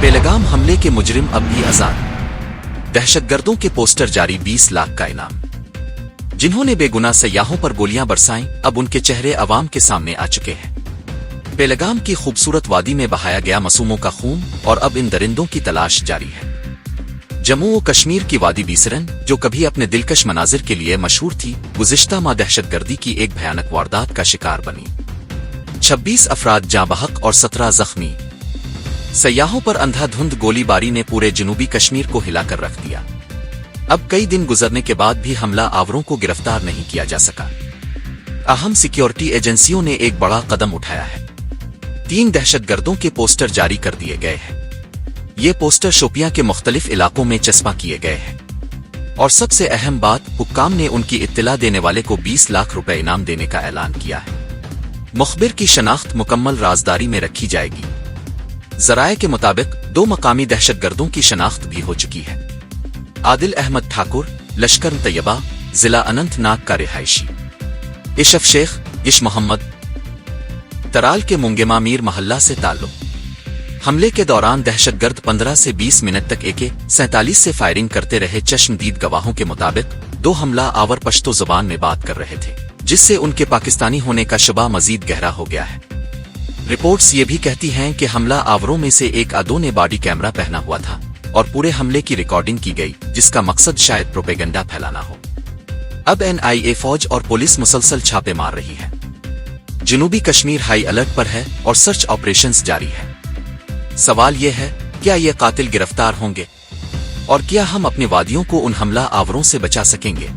बेलगाम हमले के मुजरिम अब भी आजाद। दहशतगर्दों के पोस्टर जारी, 20 लाख का इनाम। जिन्होंने बेगुनाह सयाहों पर गोलियां बरसाईं, अब उनके चेहरे अवाम के सामने आ चुके हैं। बेलगाम की खूबसूरत वादी में बहाया गया मासूमों का खून, और अब इन दरिंदों की तलाश जारी है। जम्मू व कश्मीर की वादी बीसरन, जो कभी अपने दिलकश मनाजिर के लिए मशहूर थी, गुज़िश्ता माह दहशतगर्दी की एक भयानक वारदात का शिकार बनी। 26 अफराद जाँ बहक और 17 जख्मी। सयाहों पर अंधाधुंध गोलीबारी ने पूरे जनूबी कश्मीर को हिलाकर रख दिया। अब कई दिन गुजरने के बाद भी हमला आवरों को गिरफ्तार नहीं किया जा सका। अहम सिक्योरिटी एजेंसियों ने एक बड़ा कदम उठाया है। 3 दहशतगर्दों के पोस्टर जारी कर दिए गए हैं। ये पोस्टर शोपियां के मुख्तलिफ इलाकों में चस्पा किए गए हैं। और सबसे अहम बात, हुक्काम ने उनकी इत्तला देने वाले को 20 लाख रुपए इनाम देने का ऐलान किया है। मुखबिर की शनाख्त मुकम्मल राजदारी में रखी जाएगी। जराये के मुताबिक 2 मकामी दहशतगर्दों की शनाख्त भी हो चुकी है। आदिल अहमद ठाकुर, लश्कर तैयबा, जिला अनंतनाग का रिहायशी। इशफ शेख, इश मोहम्मद, तराल के मुंगेमा मीर मोहल्ला से ताल्लुक। हमले के दौरान दहशतगर्द 15 से 20 मिनट तक AK-47 से फायरिंग करते रहे। चश्मदीद गवाहों के मुताबिक 2 हमला आवर पश्तो जुबान में बात कर रहे थे, जिससे उनके पाकिस्तानी होने का शुबा मजीद गहरा हो गया है। रिपोर्ट्स ये भी कहती हैं कि हमला आवरों में से एक आधों ने बॉडी कैमरा पहना हुआ था और पूरे हमले की रिकॉर्डिंग की गई, जिसका मकसद शायद प्रोपेगेंडा फैलाना हो। अब NIA, फौज और पुलिस मुसलसल छापे मार रही है। जनूबी कश्मीर हाई अलर्ट पर है और सर्च ऑपरेशंस जारी है। सवाल यह है, क्या ये कातिल गिरफ्तार होंगे? और क्या हम अपने वादियों को उन हमला आवरों से बचा सकेंगे?